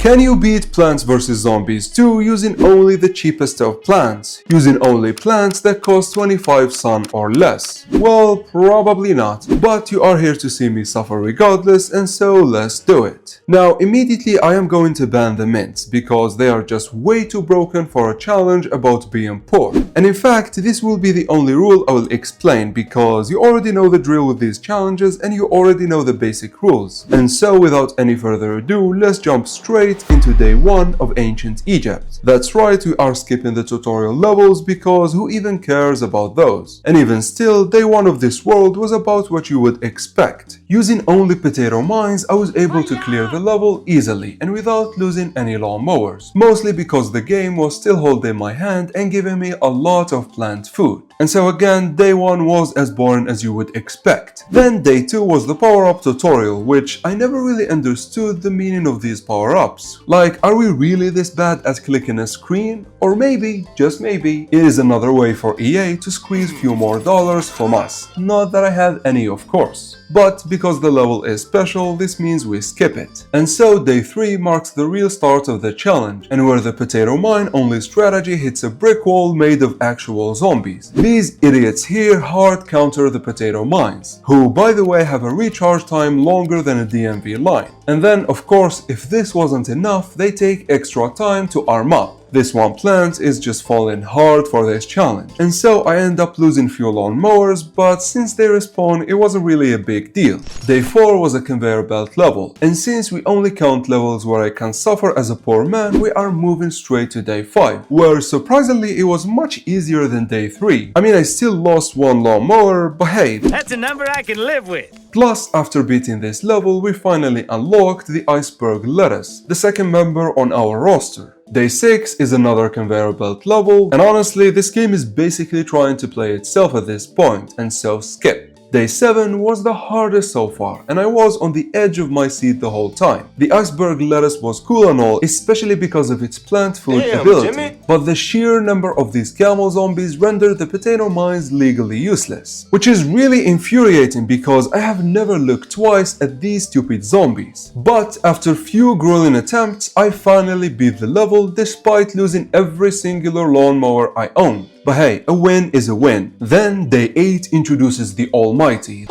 Can you beat Plants vs Zombies 2 using only the cheapest of plants? Using only plants that cost 25 sun or less? Well, probably not, but you are here to see me suffer regardless, and so let's do it. Now, immediately I am going to ban the mints, because they are just way too broken for a challenge about being poor. And in fact, this will be the only rule I will explain, because you already know the drill with these challenges and you already know the basic rules. And so without any further ado, let's jump straight into day 1 of ancient Egypt. That's right, we are skipping the tutorial levels because who even cares about those? And even still, day 1 of this world was about what you would expect. Using only potato mines, I was able to clear the level easily and without losing any lawnmowers, mostly because the game was still holding my hand and giving me a lot of plant food. And so again, day 1 was as boring as you would expect. Then day 2 was the power-up tutorial, which I never really understood the meaning of these power-ups. Like, are we really this bad at clicking a screen? Or maybe, just maybe, it is another way for EA to squeeze few more dollars from us. Not that I have any, of course. But because the level is special, this means we skip it. And so day 3 marks the real start of the challenge, and where the potato mine only strategy hits a brick wall made of actual zombies. These idiots here hard counter the potato mines, who by the way have a recharge time longer than a DMV line. And then of course, if this wasn't enough, they take extra time to arm up. This one plant is just falling hard for this challenge, and so I end up losing few lawnmowers, but since they respawn, it wasn't really a big deal. Day 4 was a conveyor belt level, and since we only count levels where I can suffer as a poor man, we are moving straight to day 5, where surprisingly it was much easier than day 3. I mean, I still lost one lawnmower, but hey, that's a number I can live with. Plus, after beating this level, we finally unlocked the iceberg lettuce, the second member on our roster. Day 6 is another conveyor belt level, and honestly, this game is basically trying to play itself at this point, and so skip. Day 7 was the hardest so far, and I was on the edge of my seat the whole time. The iceberg lettuce was cool and all, especially because of its plant food ability, Jimmy. But the sheer number of these camel zombies rendered the potato mines legally useless. Which is really infuriating because I have never looked twice at these stupid zombies. But after few grueling attempts, I finally beat the level despite losing every singular lawnmower I owned. But hey, a win is a win. Then day 8 introduces the almighty,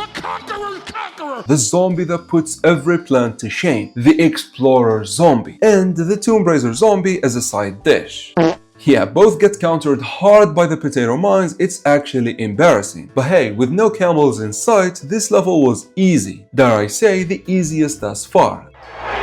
the zombie that puts every plant to shame, the explorer zombie, and the tomb raiser zombie as a side dish. Yeah, both get countered hard by the potato mines, it's actually embarrassing. But hey, with no camels in sight, this level was easy. Dare I say, the easiest thus far.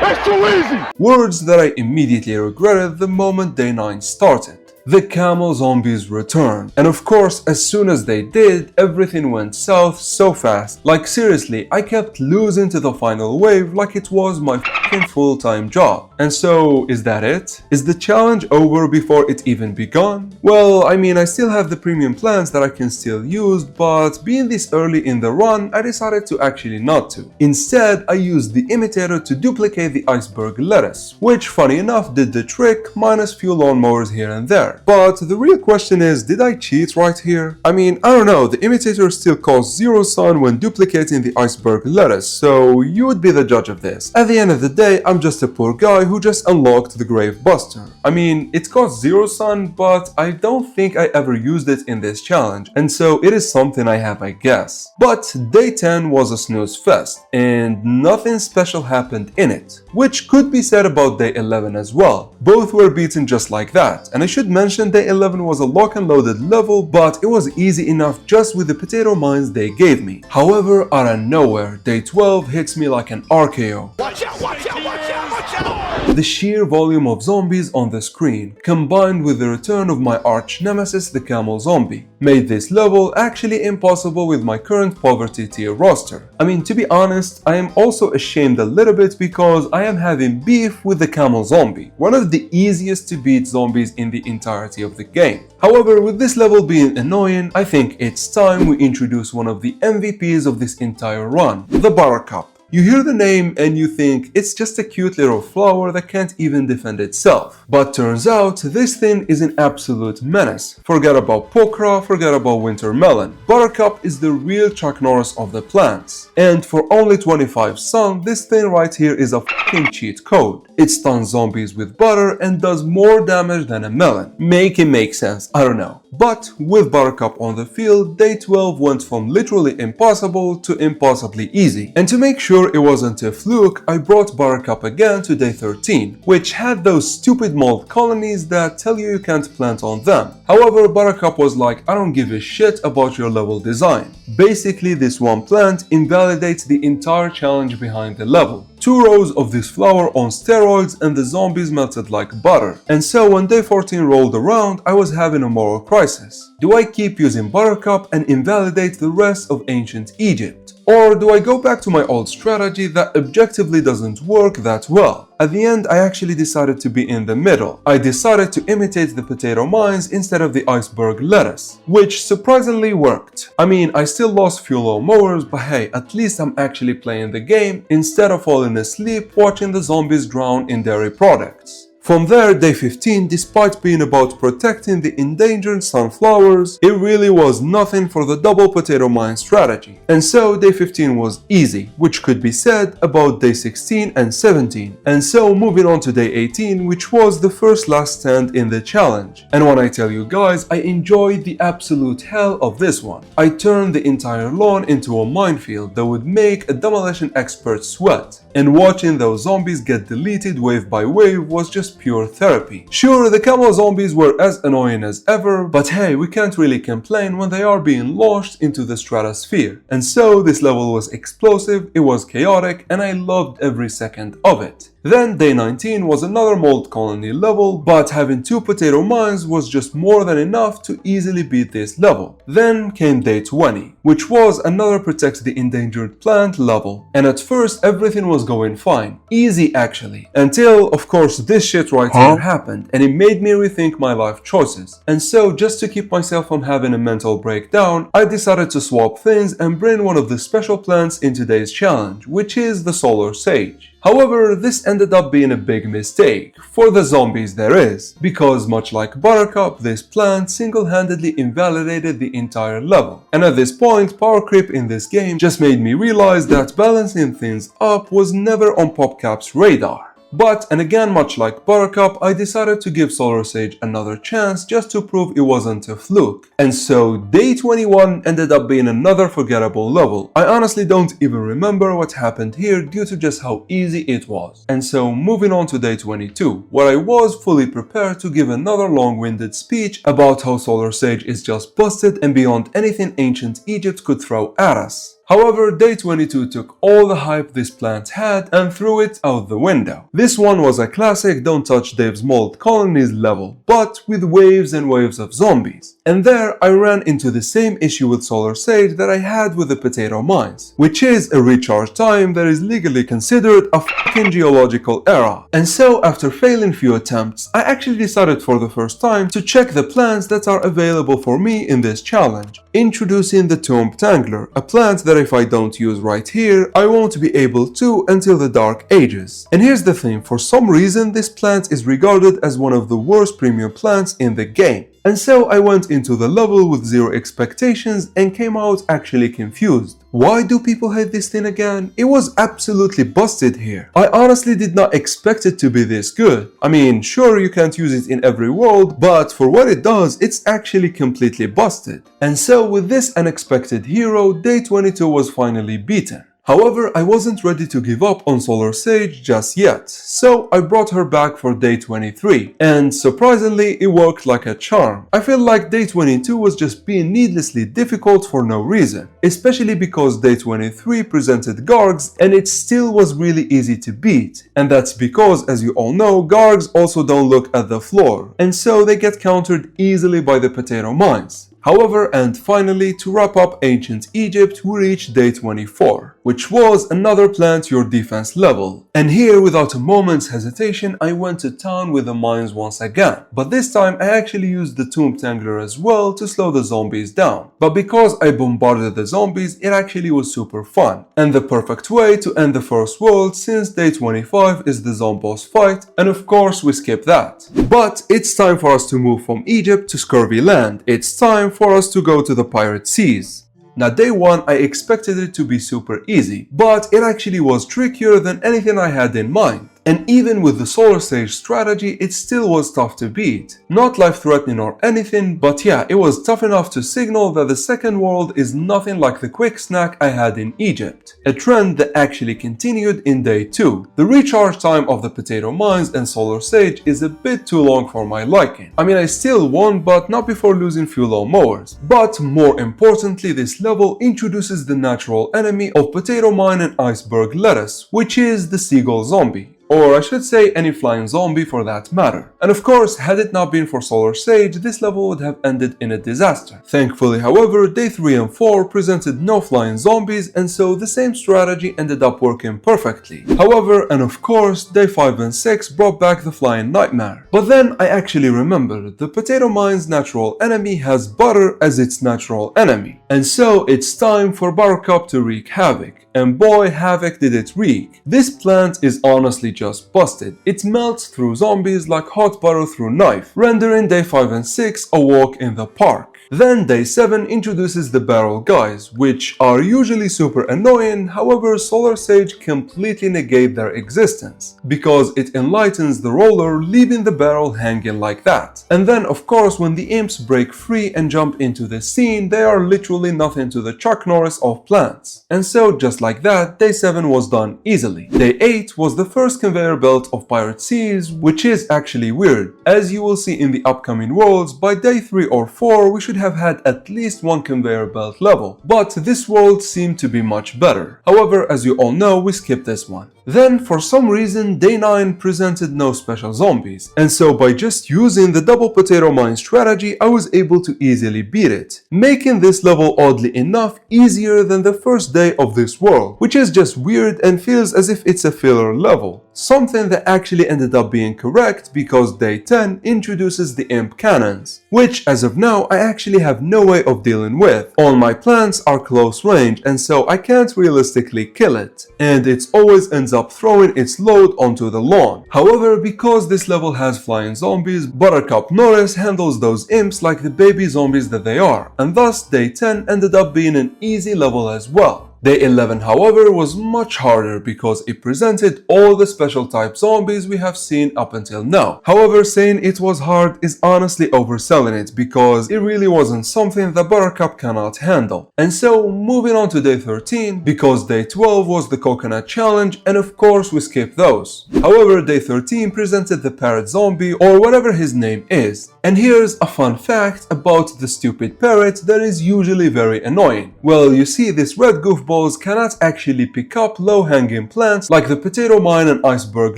That's too easy! Words that I immediately regretted the moment day 9 started. The camel zombies returned, and of course, as soon as they did, everything went south so fast. Like seriously, I kept losing to the final wave like it was my fucking full-time job. And so, is that it? Is the challenge over before it even begun? Well, I mean, I still have the premium plans that I can still use, but being this early in the run, I decided to actually not to. Instead, I used the imitator to duplicate the iceberg lettuce, which funny enough did the trick minus few lawnmowers here and there. But the real question is, did I cheat right here? I mean, I don't know, the imitator still costs 0 sun when duplicating the iceberg lettuce, so you would be the judge of this. At the end of the day, I'm just a poor guy who just unlocked the Grave Buster. I mean, it costs 0 sun, but I don't think I ever used it in this challenge, and so it is something I have, I guess. But day 10 was a snooze fest, and nothing special happened in it, which could be said about day 11 as well. Both were beaten just like that, and I should mention day 11 was a lock and loaded level, but it was easy enough just with the potato mines they gave me. However, out of nowhere, day 12 hits me like an RKO. Watch out, watch out, watch out, watch out! The sheer volume of zombies on the screen, combined with the return of my arch nemesis the camel zombie, made this level actually impossible with my current poverty tier roster. I mean, to be honest, I am also ashamed a little bit because I am having beef with the camel zombie, one of the easiest to beat zombies in the entirety of the game. However, with this level being annoying, I think it's time we introduce one of the MVPs of this entire run, the Buttercup. You hear the name and you think it's just a cute little flower that can't even defend itself. But turns out this thing is an absolute menace. Forget about Pokra, forget about Winter Melon. Buttercup is the real Chuck Norris of the plants. And for only 25 sun, this thing right here is a fucking cheat code. It stuns zombies with butter and does more damage than a melon. Make it make sense, I don't know. But with Buttercup on the field, day 12 went from literally impossible to impossibly easy. And to make sure it wasn't a fluke, I brought Buttercup again to day 13, which had those stupid mold colonies that tell you can't plant on them. However, Buttercup was like, I don't give a shit about your level design. Basically, this one plant invalidates the entire challenge behind the level. 2 rows of this flower on steroids and the zombies melted like butter. And so when day 14 rolled around, I was having a moral crisis. Do I keep using Buttercup and invalidate the rest of ancient Egypt? Or do I go back to my old strategy that objectively doesn't work that well? At the end, I actually decided to be in the middle. I decided to imitate the potato mines instead of the iceberg lettuce, which surprisingly worked. I mean, I still lost few low mowers, but hey, at least I'm actually playing the game instead of falling asleep watching the zombies drown in dairy products. From there, day 15, despite being about protecting the endangered sunflowers, it really was nothing for the double potato mine strategy. And so day 15 was easy, which could be said about day 16 and 17. And so moving on to day 18, which was the first last stand in the challenge. And when I tell you guys, I enjoyed the absolute hell of this one. I turned the entire lawn into a minefield that would make a demolition expert sweat. And watching those zombies get deleted wave by wave was just pure therapy. Sure, the camel zombies were as annoying as ever, but hey, we can't really complain when they are being launched into the stratosphere. And so this level was explosive, it was chaotic, and I loved every second of it. Then day 19 was another mold colony level, but having 2 potato mines was just more than enough to easily beat this level. Then came day 20, which was another protect the endangered plant level. And at first everything was going fine, easy actually, until of course this shit right here happened, and it made me rethink my life choices. And so just to keep myself from having a mental breakdown, I decided to swap things and bring one of the special plants in today's challenge, which is the Solar Sage. However, this ended up being a big mistake, for the zombies there is, because much like Buttercup, this plant single-handedly invalidated the entire level. And at this point, power creep in this game just made me realize that balancing things up was never on PopCap's radar. But, and again much like Buttercup, I decided to give Solar Sage another chance just to prove it wasn't a fluke. And so day 21 ended up being another forgettable level. I honestly don't even remember what happened here due to just how easy it was. And so moving on to day 22, where I was fully prepared to give another long-winded speech about how Solar Sage is just busted and beyond anything ancient Egypt could throw at us. However, day 22 took all the hype this plant had and threw it out the window. This one was a classic don't touch Dave's mold colonies level, but with waves and waves of zombies. And there I ran into the same issue with Solar Sage that I had with the potato mines, which is a recharge time that is legally considered a fucking geological era. And so after failing few attempts, I actually decided for the first time to check the plants that are available for me in this challenge. Introducing the Tomb Tangler, a plant that if I don't use right here, I won't be able to until the Dark Ages. And here's the thing, for some reason this plant is regarded as one of the worst premium plants in the game. And so I went into the level with zero expectations and came out actually confused. Why do people hate this thing again? It was absolutely busted here. I honestly did not expect it to be this good. I mean, sure you can't use it in every world, but for what it does, it's actually completely busted. And so with this unexpected hero, day 22 was finally beaten. However, I wasn't ready to give up on Solar Sage just yet, so I brought her back for day 23, and surprisingly it worked like a charm. I feel like day 22 was just being needlessly difficult for no reason, especially because day 23 presented Gargs and it still was really easy to beat, and that's because, as you all know, Gargs also don't look at the floor, and so they get countered easily by the potato mines. However, and finally, to wrap up ancient Egypt, we reached day 24, which was another plant your defense level. And here, without a moment's hesitation, I went to town with the mines once again. But this time, I actually used the Tomb Tangler as well to slow the zombies down. But because I bombarded the zombies, it actually was super fun. And the perfect way to end the first world, since day 25 is the Zomboss fight, and of course we skip that. But it's time for us to move from Egypt to Scurvy Land. It's time for us to go to the Pirate Seas. Now day 1 I expected it to be super easy, but it actually was trickier than anything I had in mind. And even with the Solar Sage strategy, it still was tough to beat. Not life-threatening or anything, but yeah, it was tough enough to signal that the second world is nothing like the quick snack I had in Egypt. A trend that actually continued in day 2. The recharge time of the Potato Mines and Solar Sage is a bit too long for my liking. I mean, I still won, but not before losing few low mowers. But more importantly, this level introduces the natural enemy of Potato Mine and Iceberg Lettuce, which is the Seagull Zombie. Or I should say any flying zombie for that matter. And of course, had it not been for Solar Sage, this level would have ended in a disaster. Thankfully, however, day 3 and 4 presented no flying zombies, and so the same strategy ended up working perfectly. However, and of course, day 5 and 6 brought back the flying nightmare. But then I actually remembered, the Potato Mine's natural enemy has butter as its natural enemy. And so it's time for Buttercup to wreak havoc. And boy, havoc did it wreak. This plant is honestly just busted. It melts through zombies like hot butter through knife, rendering day 5 and 6 a walk in the park. Then day 7 introduces the barrel guys, which are usually super annoying, however Solar Sage completely negate their existence, because it enlightens the roller, leaving the barrel hanging like that. And then of course when the imps break free and jump into the scene, they are literally nothing to the Chuck Norris of plants. And so just like that, day 7 was done easily. Day 8 was the first conveyor belt of Pirate Seas, which is actually weird. As you will see in the upcoming worlds, by day 3 or 4 we should have had at least one conveyor belt level, but this world seemed to be much better. However, as you all know, we skipped this one. Then, for some reason, day 9 presented no special zombies, and so by just using the double potato mine strategy, I was able to easily beat it, making this level oddly enough easier than the first day of this world, which is just weird and feels as if it's a filler level. Something that actually ended up being correct because day 10 introduces the imp cannons, which as of now I actually have no way of dealing with. All my plants are close range and so I can't realistically kill it, and it always ends up throwing its load onto the lawn. However, because this level has flying zombies, Buttercup Norris handles those imps like the baby zombies that they are, and thus day 10 ended up being an easy level as well. Day 11, however, was much harder because it presented all the special type zombies we have seen up until now. However, saying it was hard is honestly overselling it because it really wasn't something that Buttercup cannot handle. And so, moving on to day 13, because day 12 was the Coconut Challenge, and of course we skipped those. However, day 13 presented the Parrot Zombie, or whatever his name is. And here's a fun fact about the stupid parrot that is usually very annoying. Well, you see, this red goofball cannot actually pick up low-hanging plants like the Potato Mine and Iceberg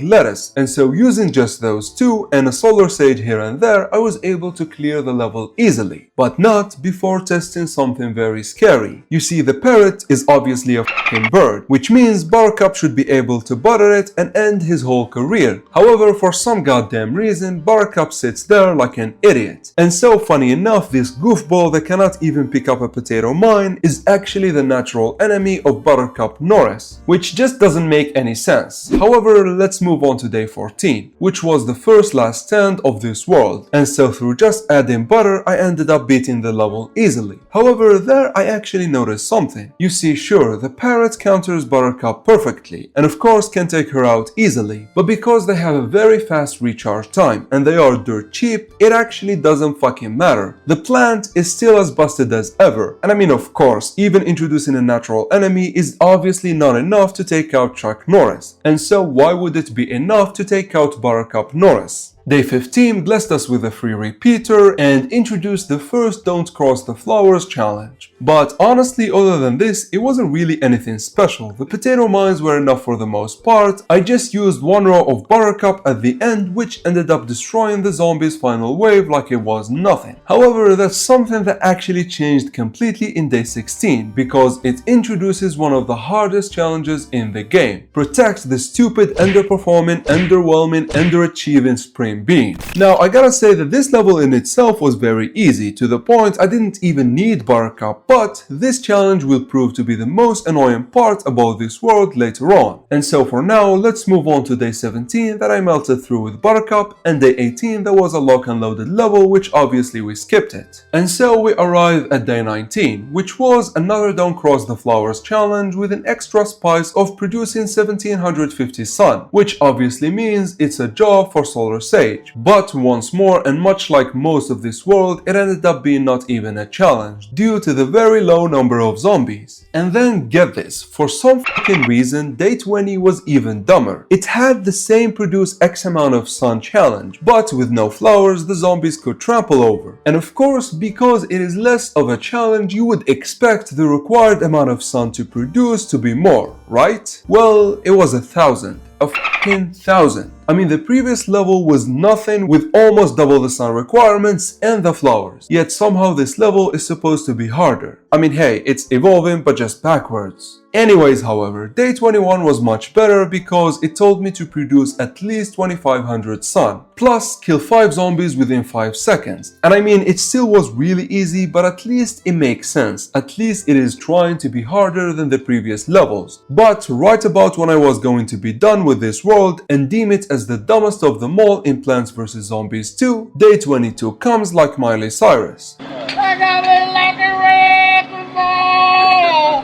Lettuce, and so using just those two and a Solar Sage here and there, I was able to clear the level easily. But not before testing something very scary. You see, the parrot is obviously a f***ing bird, which means Buttercup should be able to butter it and end his whole career. However, for some goddamn reason, Buttercup sits there like an idiot. And so, funny enough, this goofball that cannot even pick up a potato mine is actually the natural enemy of Buttercup Norris, which just doesn't make any sense. However, let's move on to day 14, which was the first last stand of this world, and so through just adding butter, I ended up beating the level easily. However, there I actually noticed something. You see, sure, the parrot counters Buttercup perfectly, and of course can take her out easily, but because they have a very fast recharge time, and they are dirt cheap, it actually doesn't fucking matter. The plant is still as busted as ever, and I mean, of course, even introducing a natural enemy is obviously not enough to take out Chuck Norris, and so why would it be enough to take out Buttercup Norris? Day 15 blessed us with a free repeater and introduced the first Don't Cross the Flowers challenge. But honestly, other than this, it wasn't really anything special. The potato mines were enough for the most part. I just used one row of Buttercup at the end, which ended up destroying the zombies' final wave like it was nothing. However, that's something that actually changed completely in Day 16, because it introduces one of the hardest challenges in the game. Protect the stupid, underperforming, underwhelming, underachieving Spring Bean. Now, I gotta say that this level in itself was very easy, to the point I didn't even need Buttercup, but this challenge will prove to be the most annoying part about this world later on. And so for now, let's move on to Day 17 that I melted through with Buttercup, and Day 18 that was a lock and loaded level, which obviously we skipped it. And so we arrive at Day 19, which was another Don't Cross the Flowers challenge with an extra spice of producing 1750 sun, which obviously means it's a job for Solar Sage. But once more, and much like most of this world, it ended up being not even a challenge due to the very low number of zombies. And then get this, for some fucking reason, Day 20 was even dumber. It had the same produce X amount of sun challenge, but with no flowers the zombies could trample over. And of course, because it is less of a challenge, you would expect the required amount of sun to produce to be more, right? Well, it was 1,000. A fucking 1,000. I mean, the previous level was nothing with almost double the sun requirements and the flowers. Yet somehow this level is supposed to be harder. I mean, hey, it's evolving but just backwards. Anyways, however, Day 21 was much better because it told me to produce at least 2500 sun, plus kill 5 zombies within 5 seconds. And I mean, it still was really easy, but at least it makes sense. At least it is trying to be harder than the previous levels. But right about when I was going to be done with this world and deem it as the dumbest of them all in Plants vs. Zombies 2, Day 22 comes like Miley Cyrus.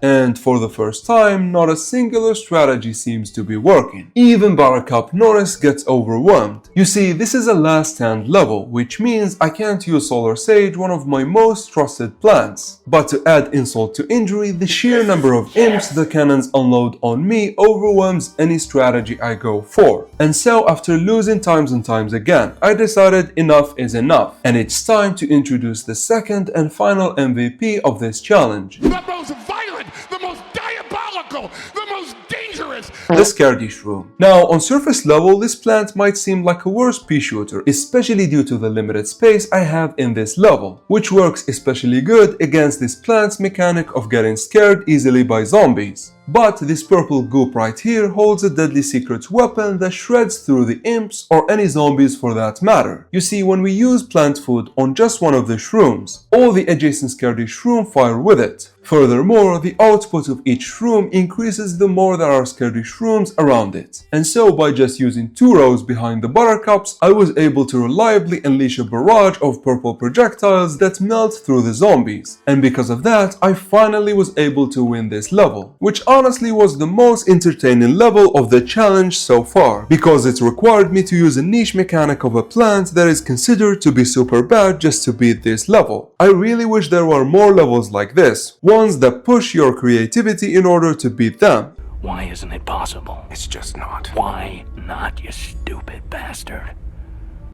And for the first time, not a singular strategy seems to be working. Even Buttercup Norris gets overwhelmed. You see, this is a last stand level, which means I can't use Solar Sage, one of my most trusted plants. But to add insult to injury, the sheer number of imps the cannons unload on me overwhelms any strategy I go for. And so after losing times and times again, I decided enough is enough, and it's time to introduce the second and final MVP of this challenge. The most violent, the most diabolical, the most dangerous. The Scaredy Shroom. Now, on surface level, this plant might seem like a worse pea shooter, especially due to the limited space I have in this level, which works especially good against this plant's mechanic of getting scared easily by zombies. But this purple goop right here holds a deadly secret weapon that shreds through the imps or any zombies for that matter. You see, when we use plant food on just one of the shrooms, all the adjacent Scaredy Shroom fire with it. Furthermore, the output of each shroom increases the more there are Scaredy Shrooms around it. And so by just using 2 rows behind the Buttercups, I was able to reliably unleash a barrage of purple projectiles that melt through the zombies. And because of that, I finally was able to win this level, which honestly was the most entertaining level of the challenge so far, because it required me to use a niche mechanic of a plant that is considered to be super bad just to beat this level. I really wish there were more levels like this, ones that push your creativity in order to beat them. Why isn't it possible? It's just not. Why not, you stupid bastard?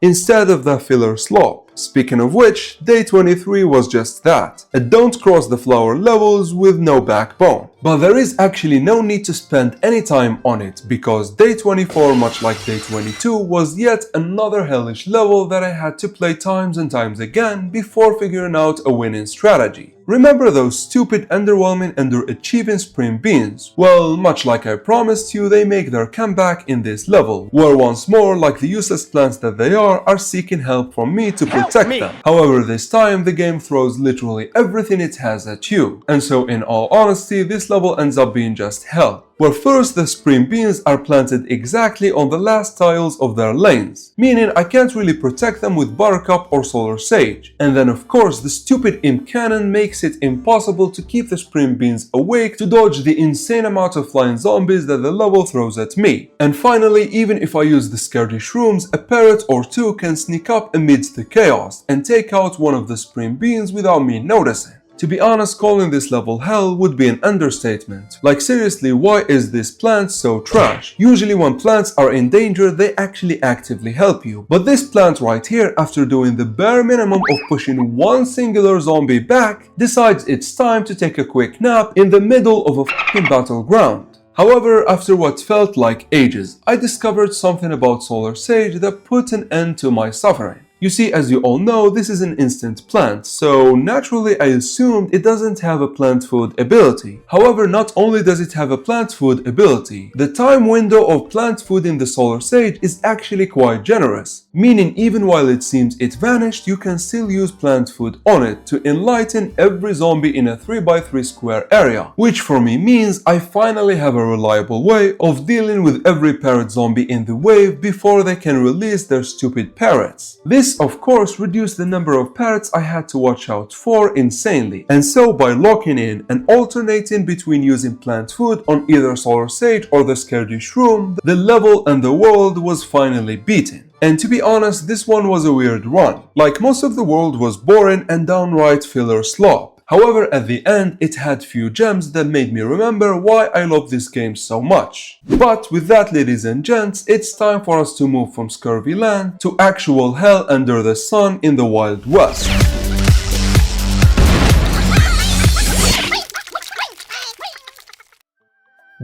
Instead of the filler slop. Speaking of which, Day 23 was just that. A Don't Cross the Flower levels with no backbone. But there is actually no need to spend any time on it, because Day 24, much like Day 22, was yet another hellish level that I had to play times and times again before figuring out a winning strategy. Remember those stupid, underwhelming, underachieving Spring Beans? Well, much like I promised you, they make their comeback in this level, where once more, like the useless plants that they are seeking help from me to protect them. However, this time the game throws literally everything it has at you, and so in all honesty, this level ends up being just hell. Where first the Spring Beans are planted exactly on the last tiles of their lanes, meaning I can't really protect them with Buttercup or Solar Sage. And then of course the stupid imp cannon makes it impossible to keep the Spring Beans awake to dodge the insane amount of flying zombies that the level throws at me. And finally, even if I use the Scaredy Shrooms, a parrot or 2 can sneak up amidst the chaos and take out one of the Spring Beans without me noticing. To be honest, calling this level hell would be an understatement. Like seriously, why is this plant so trash? Usually when plants are in danger, they actually actively help you. But this plant right here, after doing the bare minimum of pushing one singular zombie back, decides it's time to take a quick nap in the middle of a fucking battleground. However, after what felt like ages, I discovered something about Solar Sage that put an end to my suffering. You see, as you all know, this is an instant plant, so naturally I assumed it doesn't have a plant food ability. However, not only does it have a plant food ability, the time window of plant food in the Solar Sage is actually quite generous, meaning even while it seems it vanished, you can still use plant food on it to enlighten every zombie in a 3x3 square area, which for me means I finally have a reliable way of dealing with every parrot zombie in the wave before they can release their stupid parrots. This of course reduced the number of parrots I had to watch out for insanely, and so by locking in and alternating between using plant food on either Solar Sage or the Scaredy Shroom, the level and the world was finally beaten. And to be honest, this one was a weird run. Like most of the world was boring and downright filler slop. However, at the end, it had few gems that made me remember why I love this game so much. But with that, ladies and gents, it's time for us to move from Scurvy Land to actual hell under the sun in the Wild West.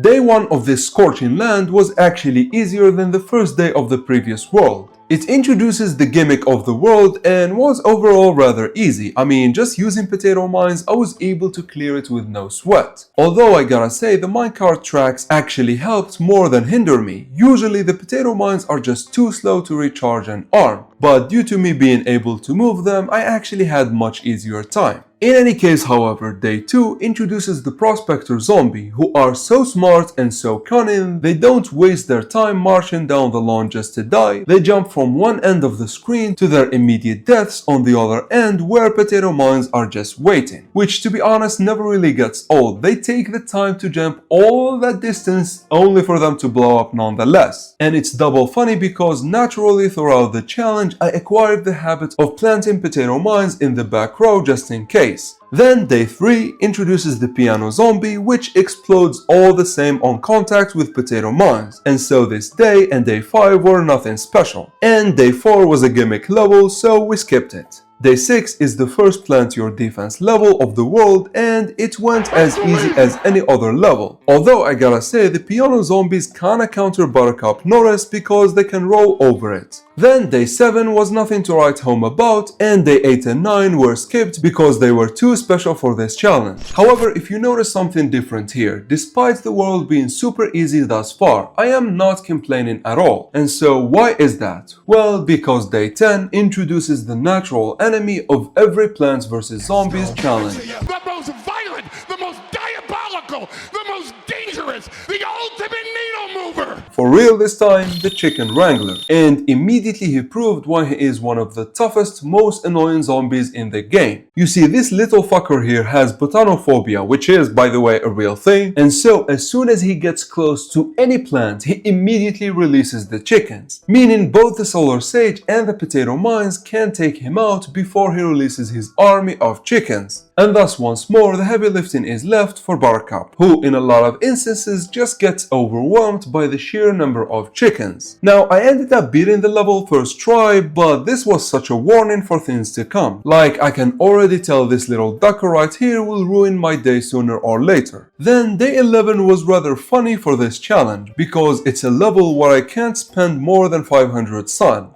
Day 1 of this scorching land was actually easier than the first day of the previous world. It introduces the gimmick of the world and was overall rather easy. I mean, just using potato mines, I was able to clear it with no sweat. Although I gotta say, the minecart tracks actually helped more than hinder me. Usually the potato mines are just too slow to recharge and arm, but due to me being able to move them, I actually had much easier time. In any case, however, Day 2 introduces the Prospector Zombie, who are so smart and so cunning, they don't waste their time marching down the lawn just to die. They jump from one end of the screen to their immediate deaths on the other end, where potato mines are just waiting. Which, to be honest, never really gets old. They take the time to jump all that distance only for them to blow up nonetheless. And it's double funny because naturally throughout the challenge I acquired the habit of planting potato mines in the back row just in case. Then Day 3 introduces the Piano Zombie, which explodes all the same on contact with potato mines, and so this day and Day 5 were nothing special. And Day 4 was a gimmick level, so we skipped it. Day 6 is the first plant your defense level of the world, and it went as easy as any other level. Although I gotta say, the Piano Zombies kinda counter Buttercup Norris because they can roll over it. Then Day 7 was nothing to write home about, and Day 8 and 9 were skipped because they were too special for this challenge. However, if you notice something different here, despite the world being super easy thus far, I am not complaining at all. And so why is that? Well, because Day 10 introduces the natural enemy of every Plants vs Zombies challenge. The most violent, the most diabolical, the most dangerous, the ultimate needle mover! For real this time, the Chicken Wrangler. And immediately he proved why he is one of the toughest, most annoying zombies in the game. You see, this little fucker here has botanophobia, which is, by the way, a real thing. And so, as soon as he gets close to any plant, he immediately releases the chickens. Meaning both the Solar Sage and the Potato Mines can't take him out before he releases his army of chickens. And thus once more the heavy lifting is left for Buttercup, who in a lot of instances just gets overwhelmed by the sheer number of chickens. Now I ended up beating the level first try, but this was such a warning for things to come. Like, I can already tell this little ducker right here will ruin my day sooner or later. Then Day 11 was rather funny for this challenge, because it's a level where I can't spend more than 500 sun.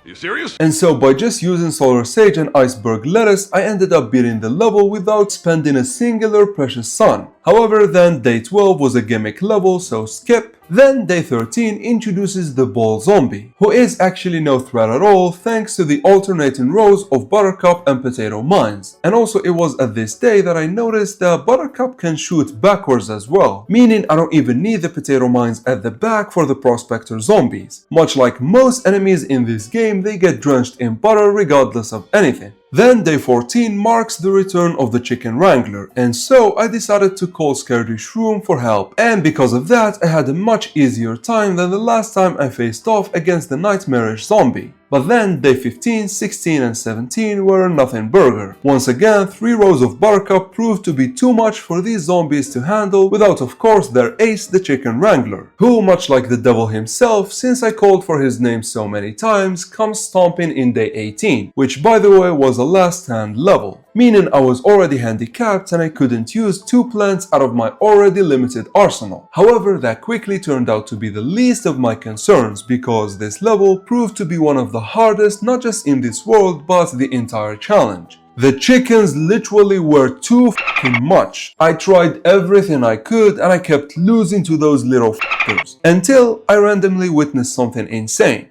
You serious? And so by just using Solar Sage and Iceberg Lettuce, I ended up beating the level without spending a singular precious sun. However, then Day 12 was a gimmick level, so skip. Then Day 13 introduces the Ball Zombie, who is actually no threat at all thanks to the alternating rows of Buttercup and Potato Mines. And also it was at this day that I noticed that Buttercup can shoot backwards as well, meaning I don't even need the Potato Mines at the back for the Prospector Zombies. Much like most enemies in this game, they get drenched in butter regardless of anything. Then Day 14 marks the return of the Chicken Wrangler, and so I decided to call Scaredy Shroom for help, and because of that I had a much easier time than the last time I faced off against the Nightmarish Zombie. But then day 15, 16 and 17 were nothing burger. Once again, 3 rows of Buttercup proved to be too much for these zombies to handle without of course their ace, the Chicken Wrangler, who much like the devil himself, since I called for his name so many times, comes stomping in day 18, which by the way was a last stand level, meaning I was already handicapped and I couldn't use 2 plants out of my already limited arsenal. However, that quickly turned out to be the least of my concerns because this level proved to be one of the hardest not just in this world but the entire challenge. The chickens literally were too f***ing much. I tried everything I could and I kept losing to those little f***ers until I randomly witnessed something insane.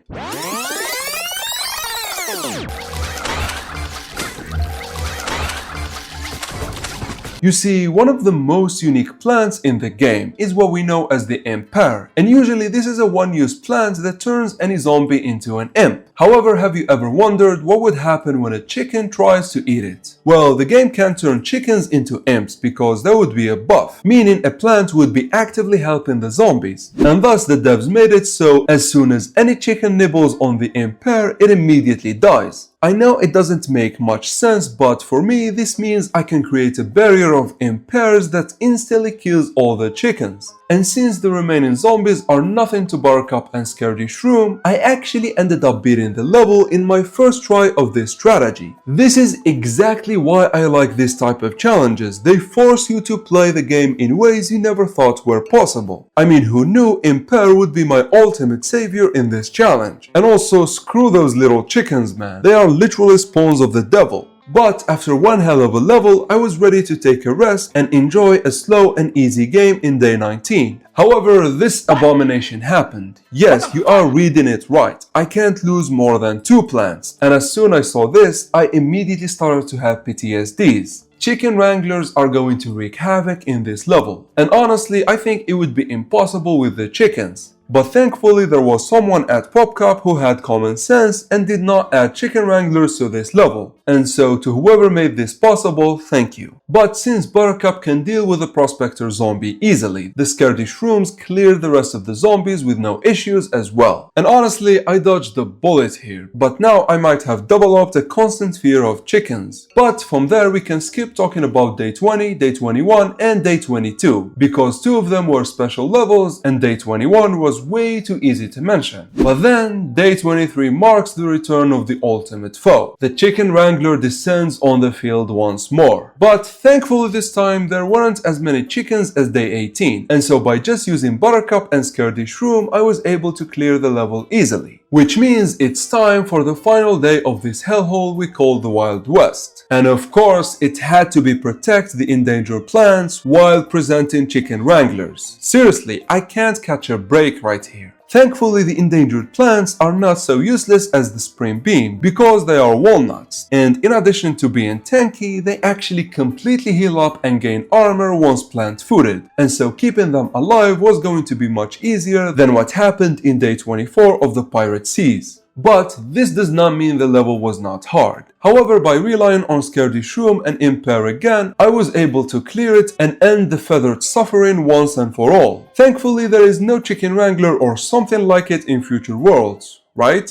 You see, one of the most unique plants in the game is what we know as the Imp Pear, and usually this is a one-use plant that turns any zombie into an imp. However, have you ever wondered what would happen when a chicken tries to eat it? Well, the game can't turn chickens into imps because that would be a buff, meaning a plant would be actively helping the zombies, and thus the devs made it so as soon as any chicken nibbles on the Imp Pear, it immediately dies. I know it doesn't make much sense, but for me this means I can create a barrier of Imp Pears that instantly kills all the chickens. And since the remaining zombies are nothing to Buttercup and Scaredy Shroom, I actually ended up beating the level in my first try of this strategy. This is exactly why I like this type of challenges. They force you to play the game in ways you never thought were possible. I mean, who knew Imp Pear would be my ultimate savior in this challenge? And also, screw those little chickens, man. They are literally spawns of the devil. But after one hell of a level, I was ready to take a rest and enjoy a slow and easy game in day 19. However, this abomination happened. Yes, you are reading it right. I can't lose more than 2 plants, and as soon as I saw this, I immediately started to have PTSDs. Chicken Wranglers are going to wreak havoc in this level, and honestly, I think it would be impossible with the chickens. But thankfully there was someone at PopCap who had common sense and did not add Chicken Wranglers to this level. And so to whoever made this possible, thank you. But since Buttercup can deal with the Prospector zombie easily, the Scaredy Shrooms cleared the rest of the zombies with no issues as well. And honestly, I dodged a bullet here, but now I might have developed a constant fear of chickens. But from there we can skip talking about day 20, day 21 and day 22, because 2 of them were special levels and day 21 was way too easy to mention. But then, day 23 marks the return of the ultimate foe. The Chicken Wrangler descends on the field once more. But thankfully this time there weren't as many chickens as day 18, and so by just using Buttercup and Scaredy Shroom, I was able to clear the level easily. Which means it's time for the final day of this hellhole we call the Wild West. And of course, it had to be protect the endangered plants while presenting Chicken Wranglers. Seriously, I can't catch a break right here. Thankfully, the endangered plants are not so useless as the Spring Bean because they are walnuts, and in addition to being tanky, they actually completely heal up and gain armor once plant-footed, and so keeping them alive was going to be much easier than what happened in day 24 of the Pirate Seas. But this does not mean the level was not hard. However, by relying on Scaredy Shroom and Imp Pear again, I was able to clear it and end the feathered suffering once and for all. Thankfully, there is no Chicken Wrangler or something like it in future worlds, right?